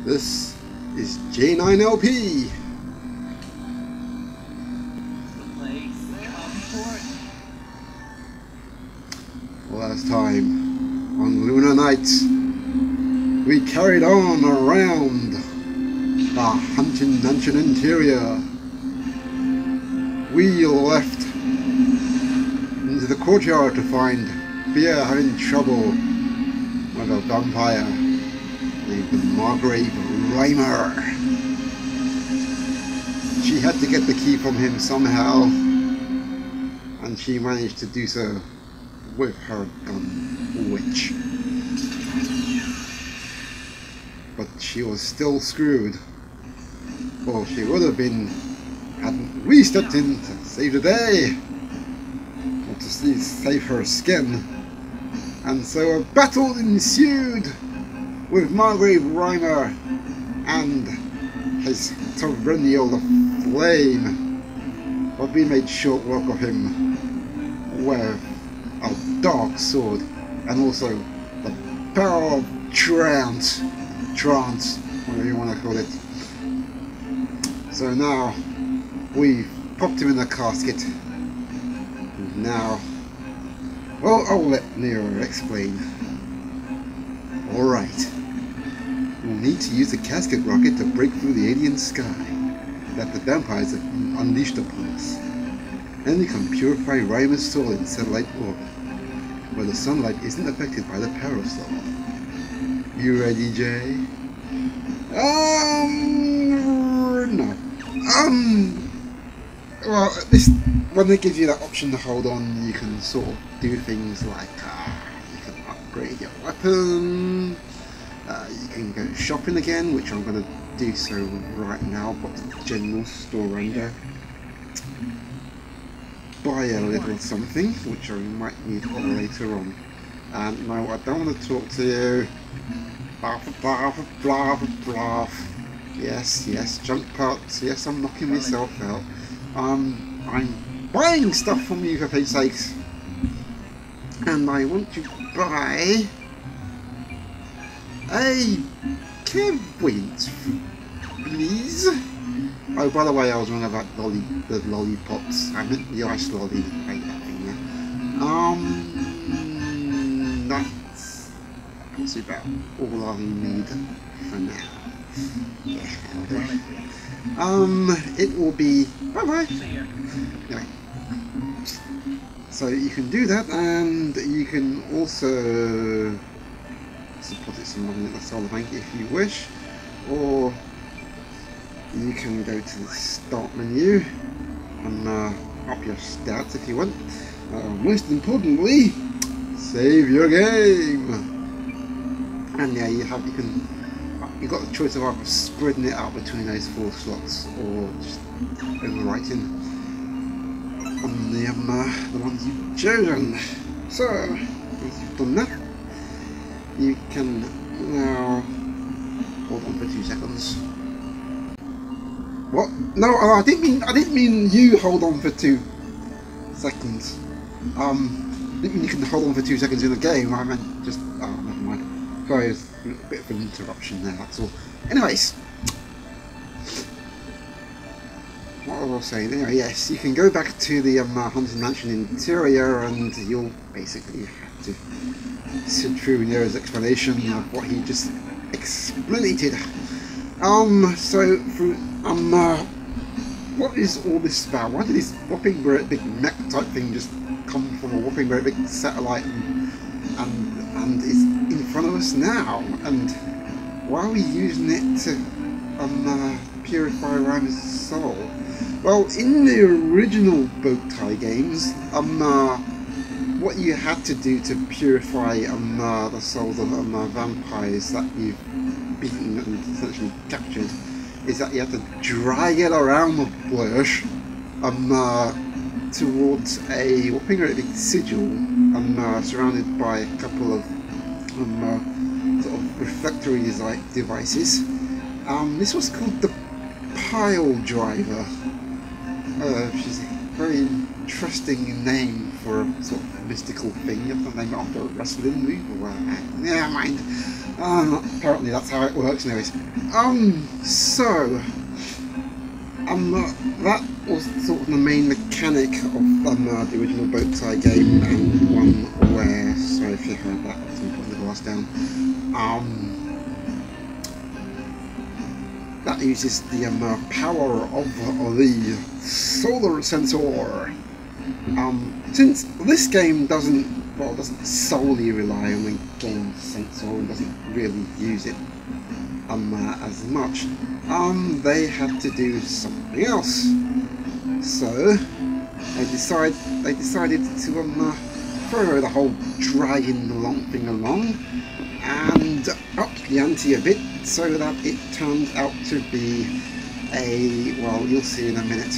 This is J9LP. Last time on Lunar Night, we carried on around the Haunted Mansion interior. We left into the courtyard to find Fear having trouble with a vampire named Margrave Rymer. She had to get the key from him somehow, and she managed to do so with her gun witch. But she was still screwed. Or she would have been hadn't we stepped in to save the day, or to save her skin. And so a battle ensued with Margrave Rymer and his Tyrannial Flame. But we made short work of him with a dark sword and also the power of trance, whatever you want to call it. So now we've popped him in a casket. And now, well, I'll let Nero explain. Alright, we'll need to use the casket rocket to break through the alien sky that the vampires have unleashed upon us. Then we can purify Rymer's soul in satellite orbit, where the sunlight isn't affected by the parasol. You ready, Jay? No. Well, when they give you that option to hold on, you can sort of do things like, you can upgrade your weapon, you can go shopping again, which I'm going to do so right now, but the general store under. Buy a little something, which I might need later on. And no, I don't want to talk to you. Blah blah blah blah blah. Yes, junk parts. Yes, I'm knocking myself out. I'm buying stuff from you for Pete's sakes, and I want to buy a Kevwins, please. Oh, by the way, I was wrong about the lollipops. I meant the ice lolly. That's about all I need for now. Yeah, it will be bye. Anyway, so you can do that, and you can also deposit some money at the solar bank if you wish, or you can go to the start menu and up your stats if you want. Most importantly, save your game. And yeah, you've got the choice of either spreading it out between those 4 slots or just overwriting on the ones you've chosen. So once you've done that, you can now hold on for 2 seconds. What? No, I didn't mean you hold on for 2 seconds. I didn't mean you can hold on for 2 seconds in a game. I meant just never mind. Sorry, there's a bit of an interruption there, that's all. Anyways, what was I saying? Anyway, yes, you can go back to the Haunted Mansion interior, and you'll basically have to sit through Nero's explanation of what he just explanated. So through what is all this about? Why did this whopping great big mech type thing just come from a whopping great big satellite and is in front of us now? And why are we using it to purify Rymer's soul? Well, in the original Bowtie games, what you had to do to purify the souls of vampires that you've beaten and essentially captured is that you have to drag it around the bush towards a whopping great big sigil surrounded by a couple of sort of reflectory devices. This was called the Pile Driver, which is a very interesting name for a sort of mystical thing. You have to name it after a wrestling move, or never mind. Apparently that's how it works anyways. That was sort of the main mechanic of the original Bowtie game, and one where, sorry if you heard that, I'm putting the glass down, that uses the power of the solar sensor. Since this game doesn't solely rely on the game sensor and doesn't really use it as much, they had to do something else. So they decided to throw the whole dragging along thing along and up the ante a bit, so that it turned out to be a, well, you'll see in a minute.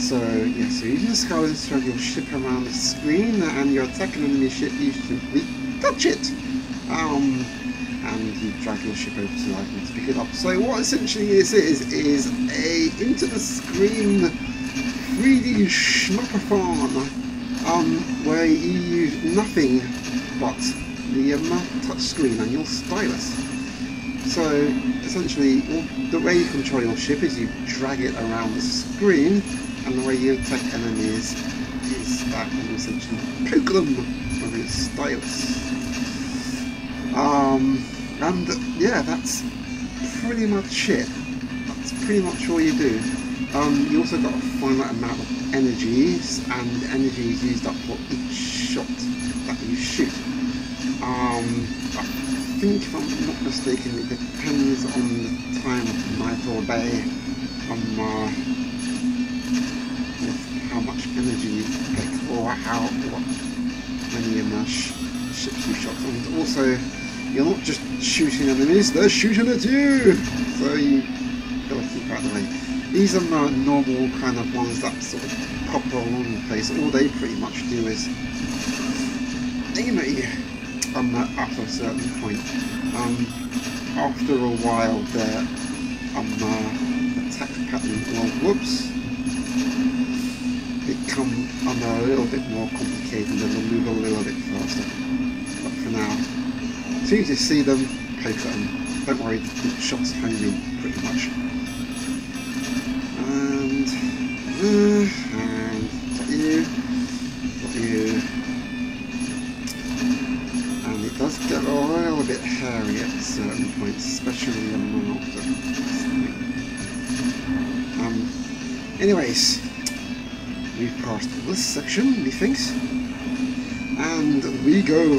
So yeah, so you just go and throw your ship around the screen, and your attacking enemy ship, you simply touch it, and you drag your ship over to the icon to pick it up. So what essentially this is a into the screen 3D schmappathon, where you use nothing but the touch screen and your stylus. So essentially, the way you control your ship is you drag it around the screen, and the way you attack enemies is that you essentially poke them with your stylus. And yeah, that's pretty much it. That's pretty much all you do. You also got a finite amount of energies, and energy is used up for each shot that you shoot. I think, if I'm not mistaken, it depends on the time of night or day, how much energy you pick, or what many ships you shot. And also, you're not just shooting enemies, they're shooting at you! So you gotta keep out of the way. These are normal kind of ones that sort of pop along the place. All they pretty much do is aim at you after a certain point. After a while, their attack pattern, become a little bit more complicated, and they'll move a little bit faster. But for now, as soon as you see them, poke at them. Don't worry, the shots home you pretty much. And got you. And it does get a little bit hairy at certain points, especially on after. Anyways, we've passed this section, methinks, and we go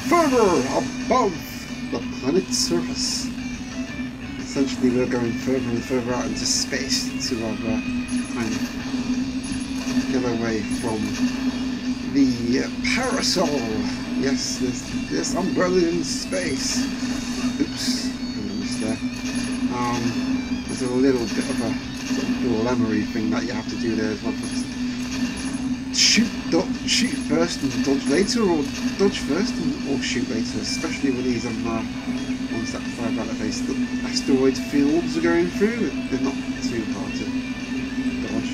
further above the planet's surface. Essentially, we're going further and further out into space to kind of get away from the parasol. Yes, this umbrella in space. Oops, I missed there. There's a little bit of a sort of dilemma-y thing that you have to do there as well. Shoot first and dodge later, or dodge first or shoot later, especially with these ones that fly about the base. The asteroid fields are going through, they're not too hard to dodge.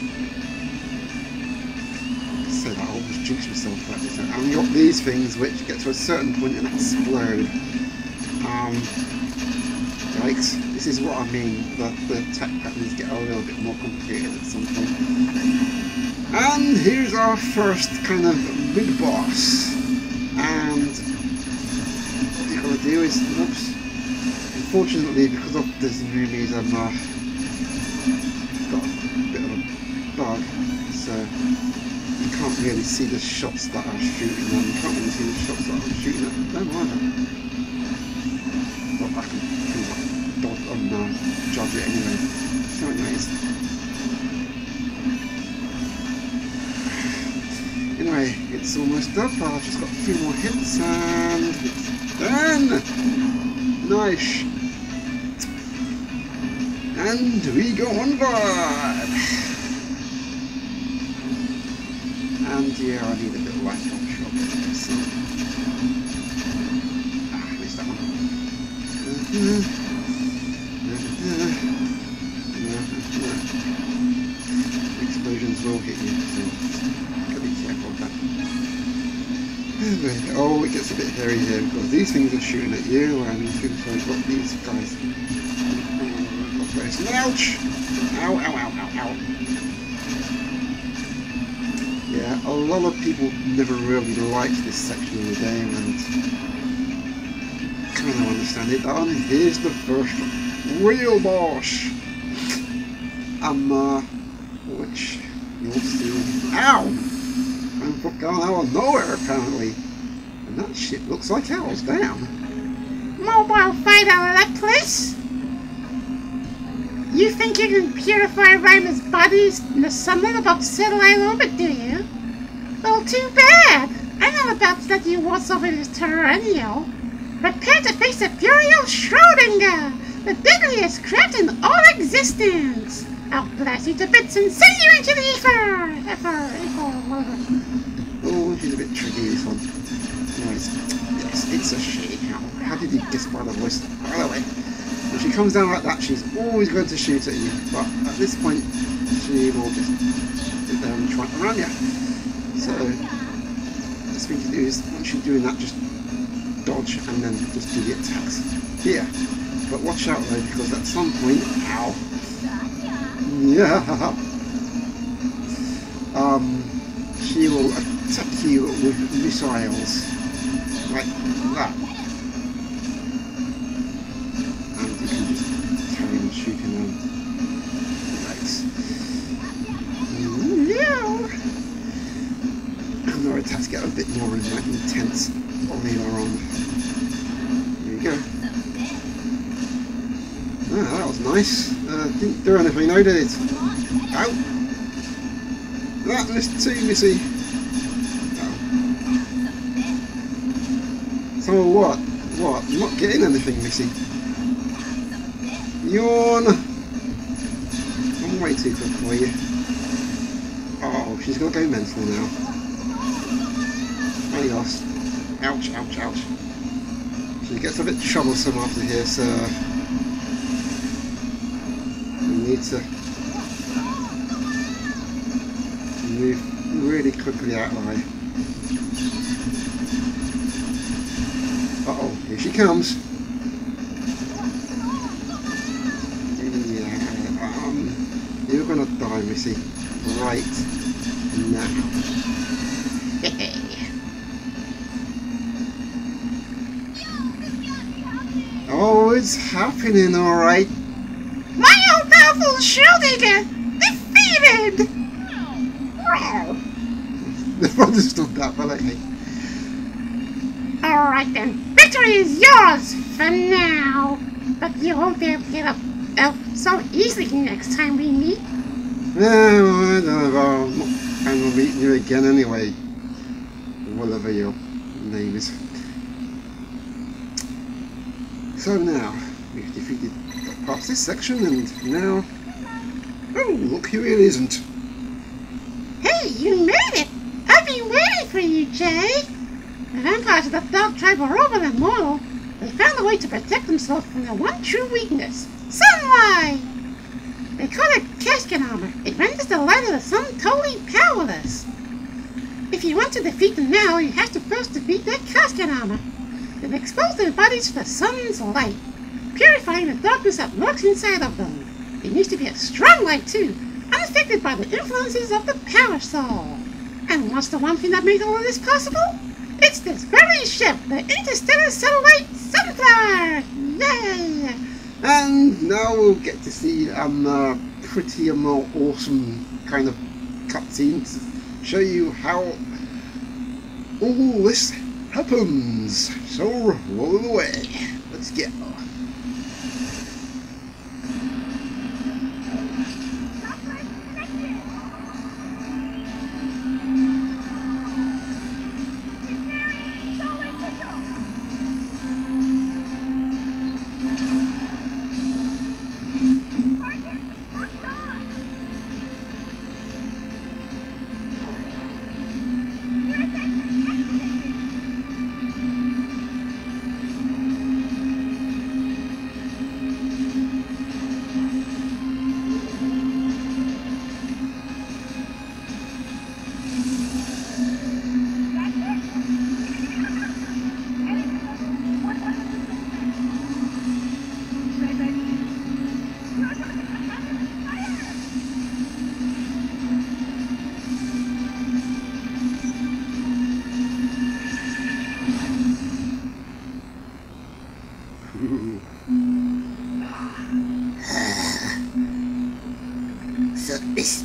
So that I almost jinxed myself like this. And we got these things which get to a certain point and explode. Yikes, this is what I mean, the attack patterns get a little bit more complicated at some point. And here's our first kind of mid-boss, and what you gotta do is, oops, unfortunately because of this movies I've got a bit of a bug, so you can't really see the shots that I'm shooting at, you can't really see the shots that I'm shooting at them either. But I can judge it anyway. So anyways. Anyway, it's almost up. I've just got a few more hits and it's done! Nice! And we go onward! And yeah, I need a bit of light on shot. So. I missed that one. Explosions will hit you, so gotta be careful of that. Oh, it gets a bit hairy here because these things are shooting at you, and you've got these guys. Ouch! Ow, ow, ow, ow, ow. Yeah, a lot of people never really liked this section of the game, and kind of understand it. And here's the first real boss. Which you'll see. Ow! I'm going out of nowhere apparently. And that shit looks like hell's damn. Mobile fighter Laplace? You think you can purify Rymer's bodies in the sunlight above satellite orbit, do you? Well, too bad. I know about that you was over this terrestrial. Prepare to face the fury of Schrodinger, the deadliest craft in all existence. I'll blast you to bits and send you into the ether. Whatever. Oh, he's a bit tricky, this one. Nice. Yes, it's a shame. How did he guess by the voice? By the way, when she comes down like that, she's always going to shoot at you. But at this point, she will just sit there and try to run you. So, the best thing to do is, once you're doing that, just dodge and then just do the attacks here. But watch out though, because at some point, ow. Yeah. She will attack you with missiles like that, and you can just carry on shooting them. Right. Yeah. And their attacks get a bit more intense later on. There you go. Ah, that was nice. Didn't do anything, no, did it? Ow! That missed too, Missy. Oh. So what? What? You're not getting anything, Missy. Yawn! I'm way too quick for you. Oh, she's gonna go mental now. I lost. Ouch, ouch, ouch. She gets a bit troublesome after here, so we need to move really quickly out of the way. Uh-oh, here she comes. Yeah, you're gonna die, Missy. Right now. Oh, it's happening, alright. My all-powerful Schrodinger defeated! Never understood that, but okay. Alright then, victory is yours for now. But you won't be able to get up so easily next time we meet. Well, I don't know. I'm not planning on meeting you again anyway. Whatever your name is. So now, we've defeated past this section, and now... Oh, look who it isn't. Hey, you made it! I've been waiting for you, Jay! The vampires of the dog tribe are over the mortal. They found a way to protect themselves from their one true weakness, sunlight! They call it casket armor. It renders the light of the sun totally powerless. If you want to defeat them now, you have to first defeat their casket armor. Then expose their bodies to the sun's light, purifying the darkness that lurks inside of them. It needs to be a strong light too, unaffected by the influences of the power soul. And what's the one thing that made all of this possible? It's this very ship, the Interstellar Satellite Sunflower! Yay! And now we'll get to see pretty more awesome kind of cutscenes to show you how all this happens. So roll it away. Let's go. This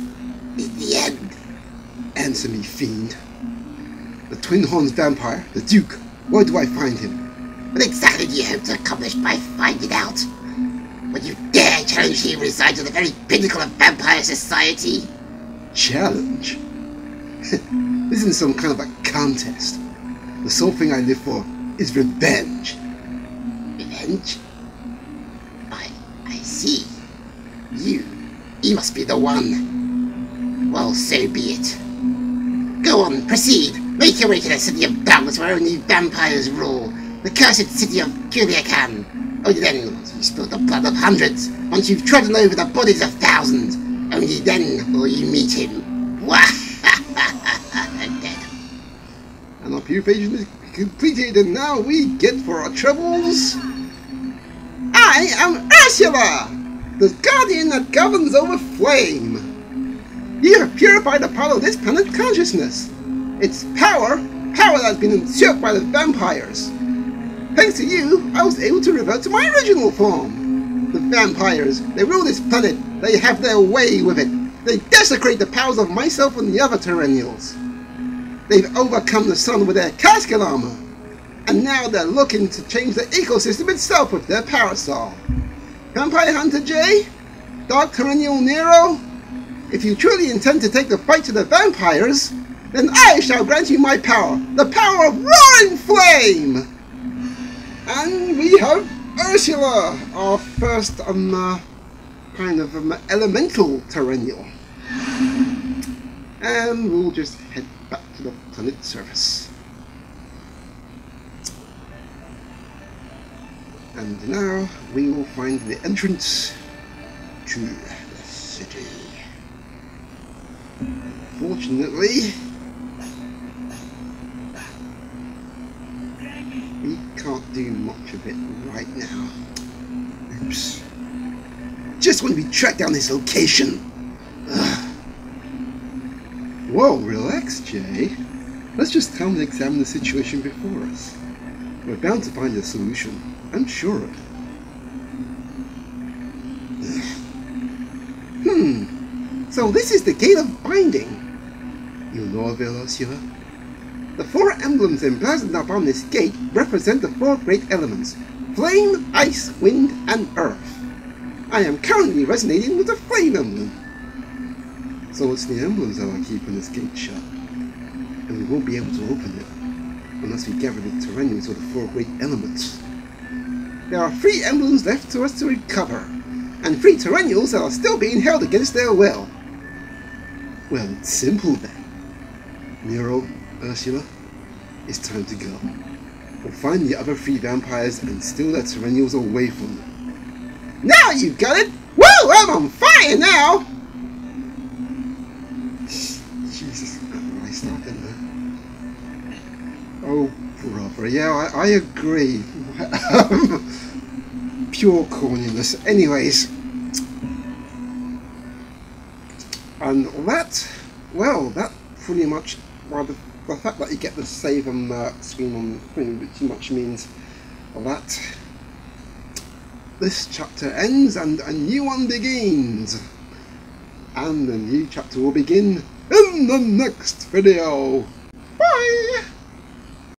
is the end. Answer me, fiend. The Twin Horns vampire, the Duke, where do I find him? What exactly do you hope to accomplish by finding out? Would you dare challenge he resides at the very pinnacle of vampire society? Challenge? This isn't some kind of a contest. The sole thing I live for is revenge. Revenge? I see. You must be the one. Well, so be it. Go on, proceed. Make your way to the city of Boundless where only vampires rule. The cursed city of Culiacan. Only then, once you've spilled the blood of hundreds, once you've trodden over the bodies of thousands, only then will you meet him. Dead. And our purification is completed, and now we get for our troubles. I am Ursula, the guardian that governs over flame. You have purified a part of this planet's consciousness. Its power that has been usurped by the vampires. Thanks to you, I was able to revert to my original form. The vampires, they rule this planet. They have their way with it. They desecrate the powers of myself and the other Terrennials. They've overcome the sun with their casket armor. And now they're looking to change the ecosystem itself with their parasol. Vampire Hunter J, Dark Terrennial Nero, if you truly intend to take the fight to the vampires, then I shall grant you my power, the power of roaring flame! And we have Ursula, our first kind of elemental Terrennial. And we'll just head back to the planet's surface. And now we will find the entrance to the city. Fortunately, we can't do much of it right now. Oops. Just when we track down this location. Ugh. Whoa, relax, Jay. Let's just calm and examine the situation before us. We're bound to find a solution. I'm sure of it. So this is the Gate of Binding. You know of it, Ursula? The 4 emblems emblazoned upon this gate represent the 4 great elements: flame, ice, wind, and earth. I am currently resonating with the flame emblem. So it's the emblems that are keeping this gate shut. And we won't be able to open it unless we gather the Terrennials of the 4 great elements. There are 3 emblems left to us to recover, and 3 Terrennials that are still being held against their will. Well, it's simple then. Nero, Ursula, it's time to go. We'll find the other 3 vampires and steal their Terrennials away from them. Now you got it! Woo! I'm on fire now! Jesus, I started there. Oh, brother, yeah, I agree. Pure corniness. Anyways, and that, well, that pretty much, well, the fact that you get the save and screen on the screen pretty much means that this chapter ends and a new one begins, and the new chapter will begin in the next video. Bye!